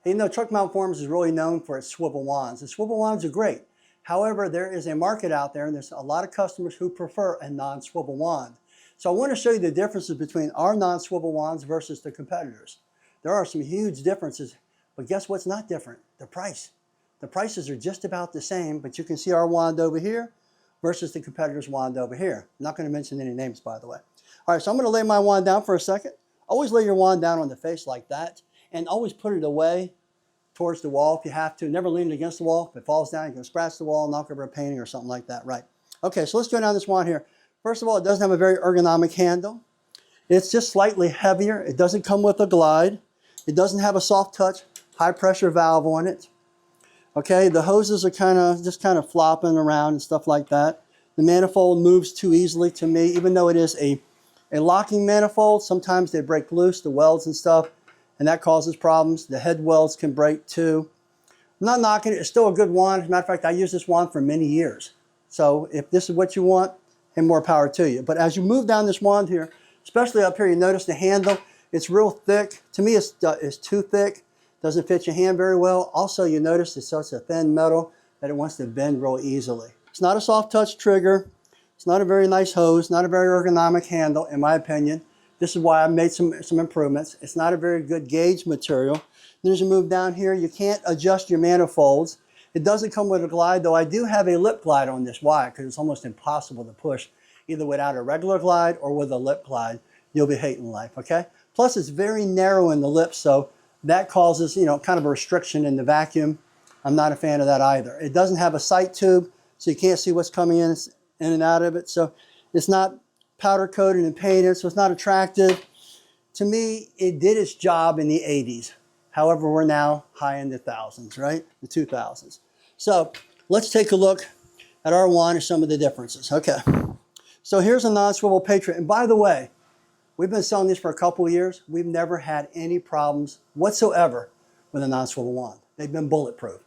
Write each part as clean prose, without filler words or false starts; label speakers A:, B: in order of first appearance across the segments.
A: Hey, you know, TruckMount Forums is really known for its swivel wands. The swivel wands are great. However, there is a market out there and there's a lot of customers who prefer a non-swivel wand. So I want to show you the differences between our non-swivel wands versus the competitors. There are some huge differences, but guess what's not different? The price. The prices are just about the same, but you can see our wand over here versus the competitor's wand over here. I'm not going to mention any names, by the way. All right, so I'm going to lay my wand down for a second. Always lay your wand down on the face like that, and always put it away towards the wall if you have to. Never lean it against the wall. If it falls down, you can scratch the wall, knock over a painting or something like that. Right. Okay, so let's go down this wand here. First of all, it doesn't have a very ergonomic handle. It's just slightly heavier. It doesn't come with a glide. It doesn't have a soft touch, high pressure valve on it. Okay, the hoses are just kind of flopping around and stuff like that. The manifold moves too easily to me, even though it is a locking manifold. Sometimes they break loose, the welds and stuff, and that causes problems. The head welds can break too. I'm not knocking it. It's still a good wand. As a matter of fact, I used this wand for many years. So if this is what you want, and more power to you. But as you move down this wand here, especially up here, you notice the handle. It's real thick. To me, it's too thick. Doesn't fit your hand very well. Also, you notice it's such a thin metal that it wants to bend real easily. It's not a soft touch trigger. It's not a very nice hose. Not a very ergonomic handle, in my opinion. This is why I made some improvements. It's not a very good gauge material. Then as you move down here, you can't adjust your manifolds. It doesn't come with a glide, though I do have a lip glide on this wire because it's almost impossible to push either without a regular glide or with a lip glide. You'll be hating life, okay? Plus, it's very narrow in the lip, so that causes, you know, kind of a restriction in the vacuum. I'm not a fan of that either. It doesn't have a sight tube, so you can't see what's coming in and out of it. So it's not powder coated and painted, so it's not attractive. To me, it did its job in the 80s. However, we're now high in the thousands, right? The 2000s. So let's take a look at our wand and some of the differences. Okay. So here's a non-swivel Patriot. And by the way, we've been selling these for a couple of years. We've never had any problems whatsoever with a non-swivel wand. They've been bulletproof.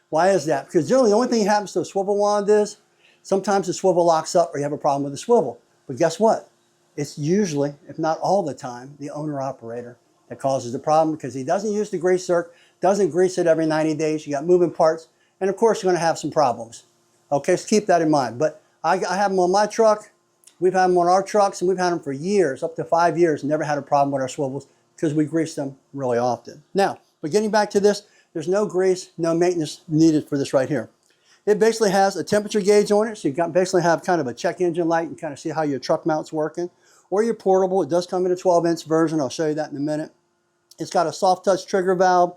A: Why is that? Because generally the only thing that happens to a swivel wand is sometimes the swivel locks up or you have a problem with the swivel. But guess what? It's usually, if not all the time, the owner-operator that causes the problem because he doesn't use the grease zerk, doesn't grease it every 90 days. You got moving parts, and of course you're going to have some problems. Okay, so keep that in mind. But I have them on my truck. We've had them on our trucks, and we've had them for years, up to 5 years, and never had a problem with our swivels because we grease them really often. Now, but getting back to this, there's no grease, no maintenance needed for this right here. It basically has a temperature gauge on it, so you basically have kind of a check engine light and kind of see how your truck mount's working. Or your portable. It does come in a 12-inch version. I'll show you that in a minute. It's got a soft touch trigger valve,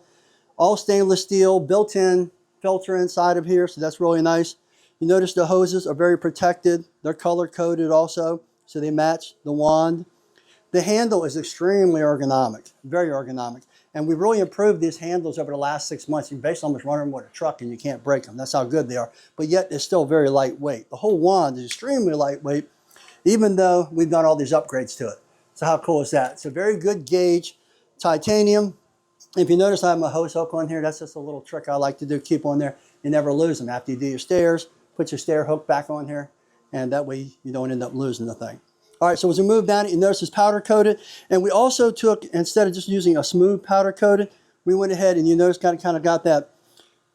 A: all stainless steel, built-in filter inside of here, so that's really nice. You notice the hoses are very protected. They're color-coded also, so they match the wand. The handle is extremely ergonomic, very ergonomic. And we've really improved these handles over the last 6 months. You basically almost run them with a truck and you can't break them. That's how good they are. But yet, they're still very lightweight. The whole wand is extremely lightweight, even though we've done all these upgrades to it. So how cool is that? It's a very good gauge, titanium. If you notice I have my hose hook on here, that's just a little trick I like to do, keep on there. You never lose them. After you do your stairs, put your stair hook back on here, and that way you don't end up losing the thing. All right, so as we move down it, you notice it's powder coated, and we also took, instead of just using a smooth powder coated, we went ahead and you notice kind of got that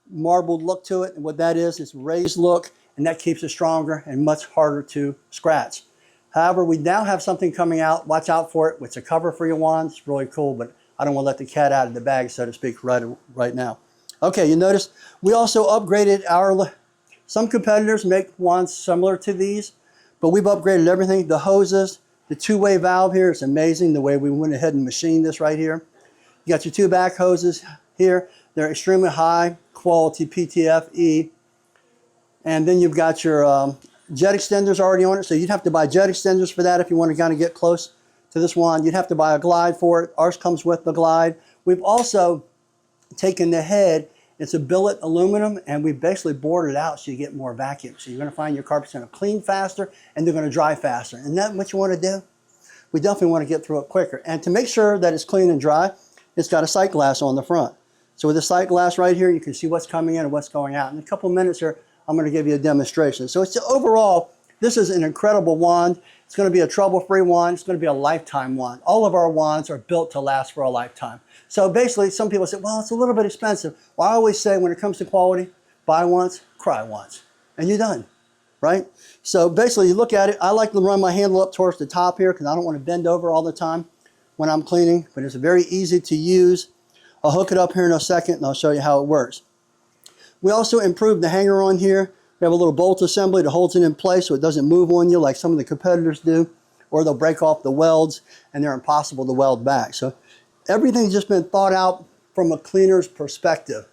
A: marbled look to it, and what that is, it's raised look, and that keeps it stronger and much harder to scratch. However, we now have something coming out. Watch out for it. It's a cover for your wand. It's really cool, but I don't want to let the cat out of the bag, so to speak, right now. Okay, you notice we also upgraded some competitors make wands similar to these, but we've upgraded everything. The hoses, the two-way valve here is amazing the way we went ahead and machined this right here. You got your two back hoses here. They're extremely high quality PTFE. And then you've got your jet extenders already on it, so you'd have to buy jet extenders for that if you want to kind of get close to this wand. You'd have to buy a glide for it. Ours comes with the glide. We've also taken the head. It's a billet aluminum, and we've basically bored it out so you get more vacuum. So you're going to find your carpet's going to clean faster, and they're going to dry faster. Isn't that what you want to do? We definitely want to get through it quicker. And to make sure that it's clean and dry, it's got a sight glass on the front. So with the sight glass right here, you can see what's coming in and what's going out. In a couple of minutes here, I'm going to give you a demonstration. So it's overall This is an incredible wand. It's going to be a trouble-free wand. It's going to be a lifetime wand. All of our wands are built to last for a lifetime. So basically, some people say, well, it's a little bit expensive. Well, I always say when it comes to quality, buy once, cry once, and you're done, right? So basically, you look at it. I like to run my handle up towards the top here because I don't want to bend over all the time when I'm cleaning, but it's very easy to use. I'll hook it up here in a second, and I'll show you how it works. We also improved the hanger on here. We have a little bolt assembly that holds it in place so it doesn't move on you like some of the competitors do, or they'll break off the welds and they're impossible to weld back. So everything's just been thought out from a cleaner's perspective.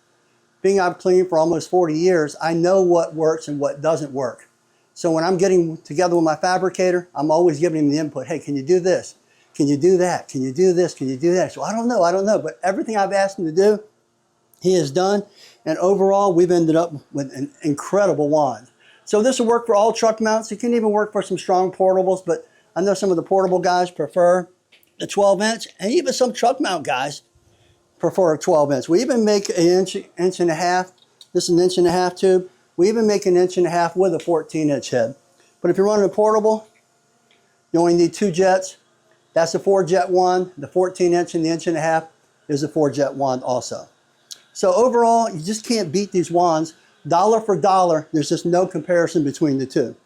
A: Being I've cleaned for almost 40 years, I know what works and what doesn't work. So when I'm getting together with my fabricator, I'm always giving him the input. Hey, can you do this? Can you do that? Can you do this? Can you do that? So I don't know. But everything I've asked him to do, he has done. And overall, we've ended up with an incredible wand. So this will work for all truck mounts. It can even work for some strong portables, but I know some of the portable guys prefer the 12-inch, and even some truck mount guys prefer a 12-inch. We even make an inch and a half. This is an inch and a half tube. We even make an inch and a half with a 14-inch head. But if you're running a portable, you only need 2 jets. That's a 4-jet wand. The 14-inch and the inch and a half is a 4-jet wand also. So overall, you just can't beat these wands. Dollar for dollar, there's just no comparison between the two.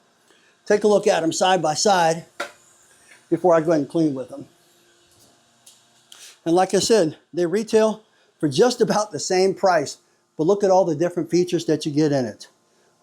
A: Take a look at them side by side before I go ahead and clean with them. And like I said, they retail for just about the same price, but look at all the different features that you get in it.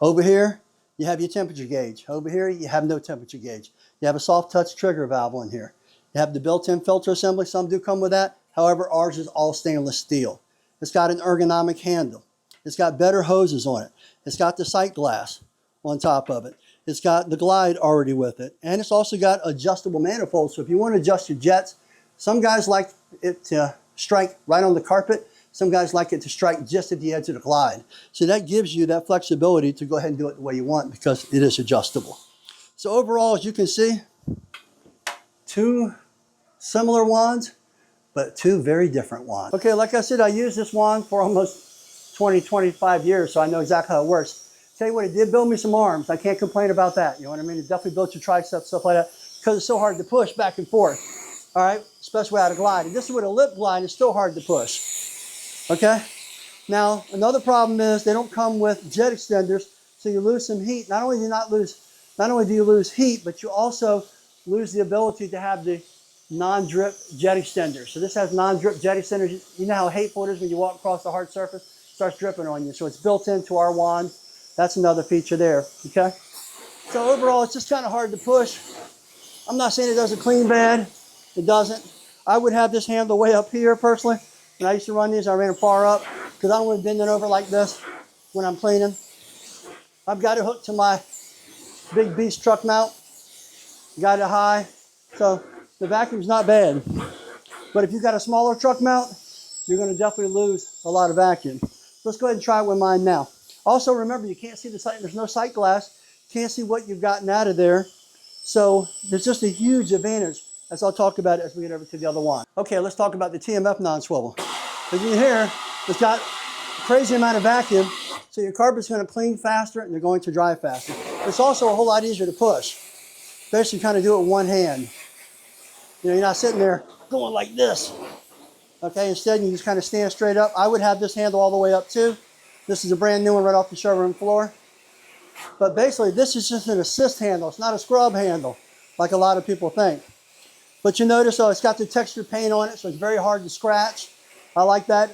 A: Over here, you have your temperature gauge. Over here, you have no temperature gauge. You have a soft touch trigger valve on here. You have the built-in filter assembly. Some do come with that. However, ours is all stainless steel. It's got an ergonomic handle. It's got better hoses on it. It's got the sight glass on top of it. It's got the glide already with it. And it's also got adjustable manifolds. So if you want to adjust your jets, some guys like it to strike right on the carpet. Some guys like it to strike just at the edge of the glide. So that gives you that flexibility to go ahead and do it the way you want because it is adjustable. So overall, as you can see, 2 similar wands, but 2 very different wands. Okay, like I said, I used this wand for almost 20, 25 years, so I know exactly how it works. Tell you what, it did build me some arms. I can't complain about that. You know what I mean? It definitely built your triceps, stuff like that, because it's so hard to push back and forth. All right, especially without a glide. And this is with a lip glide, it's still hard to push. Okay? Now, another problem is they don't come with jet extenders, so you lose some heat. Not only do you lose heat, but you also lose the ability to have the non-drip jet extender. So this has non-drip jet extenders. You know how hateful it is when you walk across a hard surface, it starts dripping on you. So it's built into our wand. That's another feature there, okay? So overall, it's just kind of hard to push. I'm not saying it doesn't clean bad. It doesn't. I would have this handle way up here personally. When I used to run these, I ran them far up because I don't want to bend it over like this when I'm cleaning. I've got it hooked to my big beast truck mount. Got it high. So the vacuum's not bad, but if you've got a smaller truck mount, you're going to definitely lose a lot of vacuum. Let's go ahead and try it with mine now. Also, remember, you can't see the sight. There's no sight glass. Can't see what you've gotten out of there. So there's just a huge advantage, as I'll talk about as we get over to the other one. Okay, let's talk about the TMF non-swivel. As you can hear, it's got a crazy amount of vacuum, so your carpet's going to clean faster and you're going to dry faster. It's also a whole lot easier to push, especially kind of do it with one hand. You know, you're not sitting there going like this. Okay, instead you just kind of stand straight up. I would have this handle all the way up too. This is a brand new one right off the showroom floor. But basically this is just an assist handle. It's not a scrub handle like a lot of people think. But you notice, it's got the textured paint on it, so it's very hard to scratch. I like that.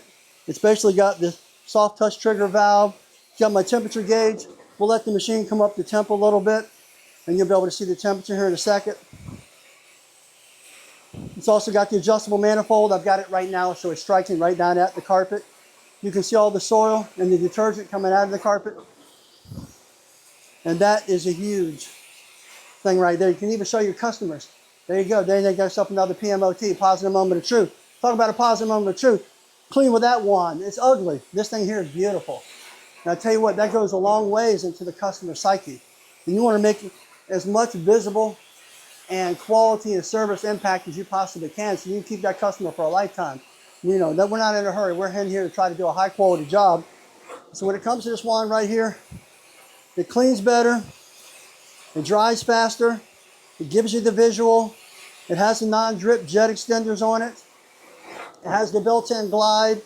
A: It's basically got this soft touch trigger valve. It's got my temperature gauge. We'll let the machine come up to temp a little bit, and you'll be able to see the temperature here in a second. It's also got the adjustable manifold. I've got it right now, so it's striking right down at the carpet. You can see all the soil and the detergent coming out of the carpet. And that is a huge thing right there. You can even show your customers. There you go. There they got yourself another PMOT, positive moment of truth. Talk about a positive moment of truth. Clean with that wand. It's ugly. This thing here is beautiful. And I tell you what, that goes a long ways into the customer psyche. And you want to make as much visible and quality and service impact as you possibly can, so you can keep that customer for a lifetime. You know, that we're not in a hurry. We're in here to try to do a high quality job. So when it comes to this wand right here, it cleans better. It dries faster. It gives you the visual. It has the non-drip jet extenders on it. It has the built-in glide.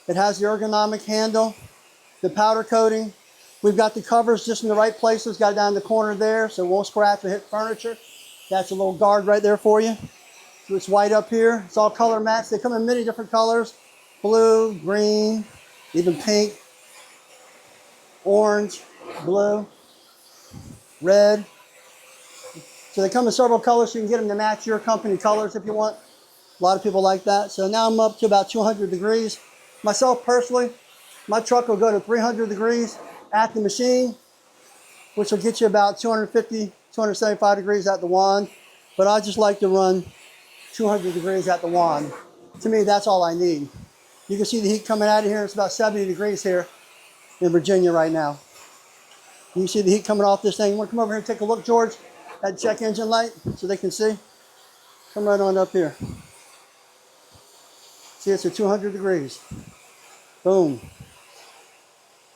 A: It has the ergonomic handle, the powder coating. We've got the covers just in the right places, got it down in the corner there so it won't scratch or hit furniture. That's a little guard right there for you. So it's white up here. It's all color matched. They come in many different colors: blue, green, even pink, orange, blue, red. So they come in several colors, so you can get them to match your company colors if you want. A lot of people like that. So now I'm up to about 200 degrees. Myself personally, my truck will go to 300 degrees at the machine, which will get you about 250, 275 degrees at the wand. But I just like to run 200 degrees at the wand. To me, that's all I need. You can see the heat coming out of here. It's about 70 degrees here in Virginia right now. You can see the heat coming off this thing. You want to come over here and take a look, George, at the check engine light so they can see? Come right on up here. See, it's at 200 degrees. Boom.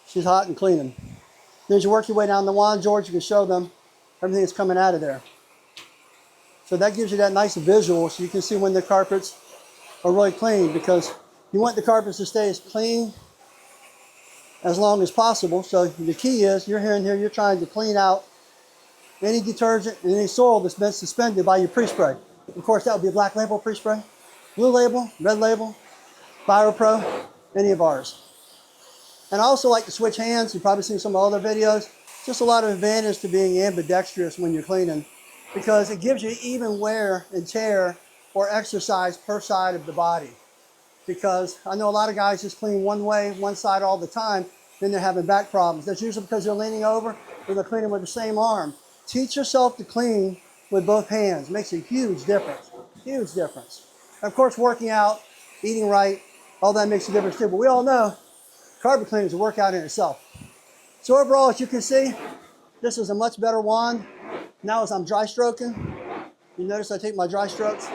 A: She's hot and cleaning. Then as you work your way down the wand, George, you can show them everything that's coming out of there. So that gives you that nice visual so you can see when the carpets are really clean, because you want the carpets to stay as clean as long as possible. So the key is you're here and here, you're trying to clean out any detergent and any soil that's been suspended by your pre-spray. Of course, that would be a black label pre-spray, blue label, red label, BioPro, any of ours. And I also like to switch hands. You've probably seen some other videos. Just a lot of advantage to being ambidextrous when you're cleaning, because it gives you even wear and tear or exercise per side of the body. Because I know a lot of guys just clean one way, one side all the time, then they're having back problems. That's usually because they're leaning over or they're cleaning with the same arm. Teach yourself to clean with both hands. It makes a huge difference, huge difference. And of course, working out, eating right, all that makes a difference too. But we all know carpet cleaning is a workout in itself. So overall, as you can see, this is a much better wand. Now as I'm dry stroking, you notice I take my dry strokes,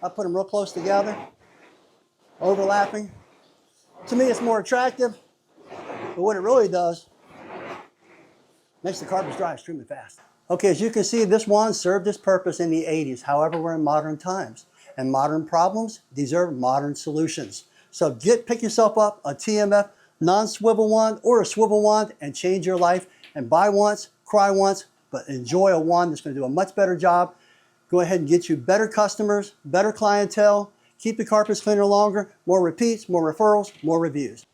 A: I put them real close together, overlapping. To me, it's more attractive, but what it really does, makes the carpets dry extremely fast. Okay, as you can see, this wand served its purpose in the 80s. However, we're in modern times, and modern problems deserve modern solutions. So pick yourself up a TMF non-swivel wand or a swivel wand and change your life, and buy once, cry once, but enjoy a wand that's going to do a much better job. Go ahead and get you better customers, better clientele, keep the carpets cleaner longer, more repeats, more referrals, more reviews.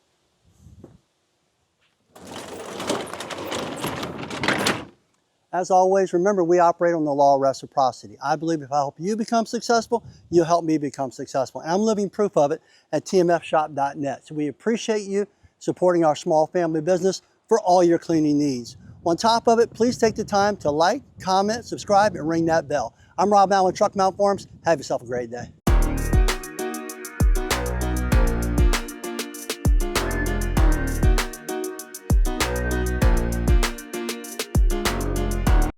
A: As always, remember, we operate on the law of reciprocity. I believe if I help you become successful, you'll help me become successful. And I'm living proof of it at tmfshop.net. So we appreciate you supporting our small family business for all your cleaning needs. On top of it, please take the time to like, comment, subscribe, and ring that bell. I'm Rob Allen with TruckMount Forums. Have yourself a great day.